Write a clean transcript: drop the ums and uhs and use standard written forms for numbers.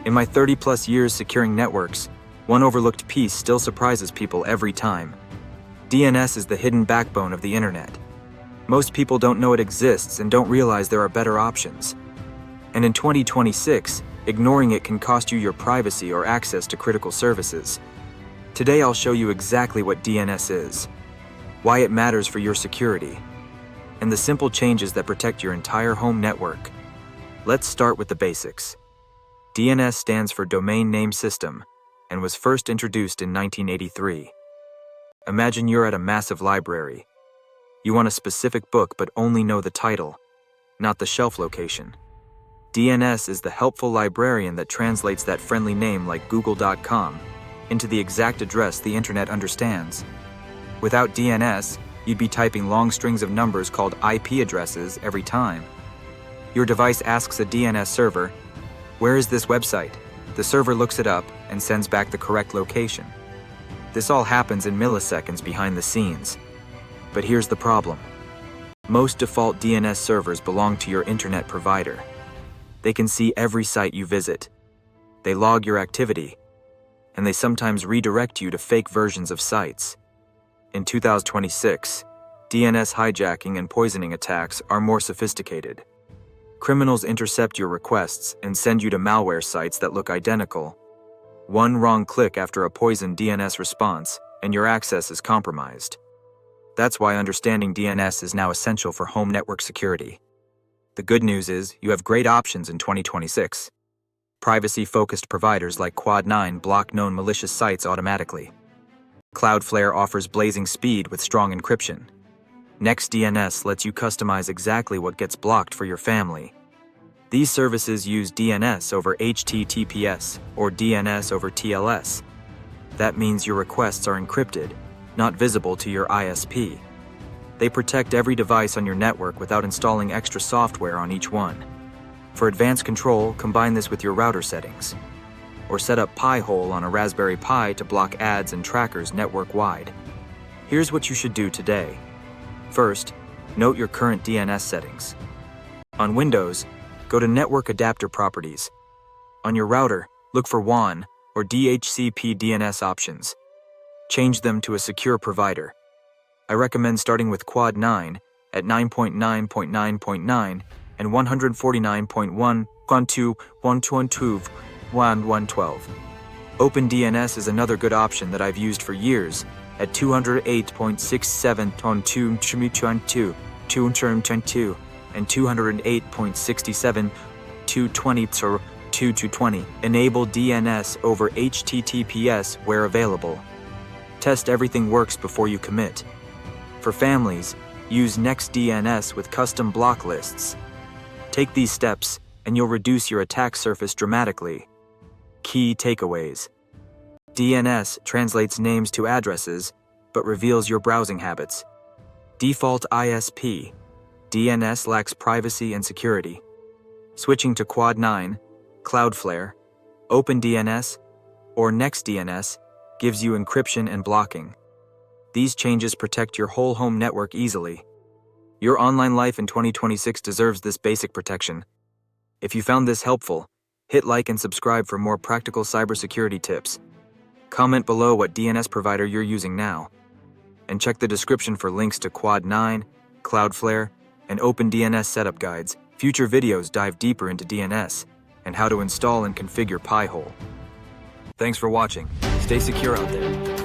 In my 30-plus years securing networks, one overlooked piece still surprises people every time. DNS is the hidden backbone of the internet. Most people don't know it exists and don't realize there are better options. And in 2026, ignoring it can cost you your privacy or access to critical services. Today I'll show you exactly what DNS is, why it matters for your security, and the simple changes that protect your entire home network. Let's start with the basics. DNS stands for Domain Name System and was first introduced in 1983. Imagine you're at a massive library. You want a specific book but only know the title, not the shelf location. DNS is the helpful librarian that translates that friendly name like google.com into the exact address the internet understands. Without DNS, you'd be typing long strings of numbers called IP addresses every time. Your device asks a DNS server, "Where is this website?" The server looks it up and sends back the correct location. This all happens in milliseconds behind the scenes. But here's the problem. Most default DNS servers belong to your internet provider. They can see every site you visit. They log your activity, and they sometimes redirect you to fake versions of sites. In 2026, DNS hijacking and poisoning attacks are more sophisticated. Criminals intercept your requests and send you to malware sites that look identical. One wrong click after a poisoned DNS response, and your access is compromised. That's why understanding DNS is now essential for home network security. The good news is you have great options in 2026. Privacy-focused providers like Quad9 block known malicious sites automatically. Cloudflare offers blazing speed with strong encryption. NextDNS lets you customize exactly what gets blocked for your family. These services use DNS over HTTPS or DNS over TLS. That means your requests are encrypted, not visible to your ISP. They protect every device on your network without installing extra software on each one. For advanced control, combine this with your router settings. Or set up Pi-hole on a Raspberry Pi to block ads and trackers network-wide. Here's what you should do today. First, note your current DNS settings. On Windows, go to Network Adapter Properties. On your router, look for WAN or DHCP DNS options. Change them to a secure provider. I recommend starting with Quad9 at 9.9.9.9 and 149.1.2.1.2.1.112. OpenDNS is another good option that I've used for years at 208.67.2.2.2 and 208.67.2.20.2.20. Enable DNS over HTTPS where available. Test everything works before you commit. For families, use NextDNS with custom block lists. Take these steps and you'll reduce your attack surface dramatically. Key takeaways. DNS translates names to addresses, but reveals your browsing habits. Default ISP. DNS lacks privacy and security. Switching to Quad9, Cloudflare, OpenDNS, or NextDNS gives you encryption and blocking. These changes protect your whole home network easily. Your online life in 2026 deserves this basic protection. If you found this helpful, hit like and subscribe for more practical cybersecurity tips. Comment below what DNS provider you're using now. And check the description for links to Quad9, Cloudflare, and OpenDNS setup guides. Future videos dive deeper into DNS and how to install and configure Pi-hole. Thanks for watching. Stay secure out there.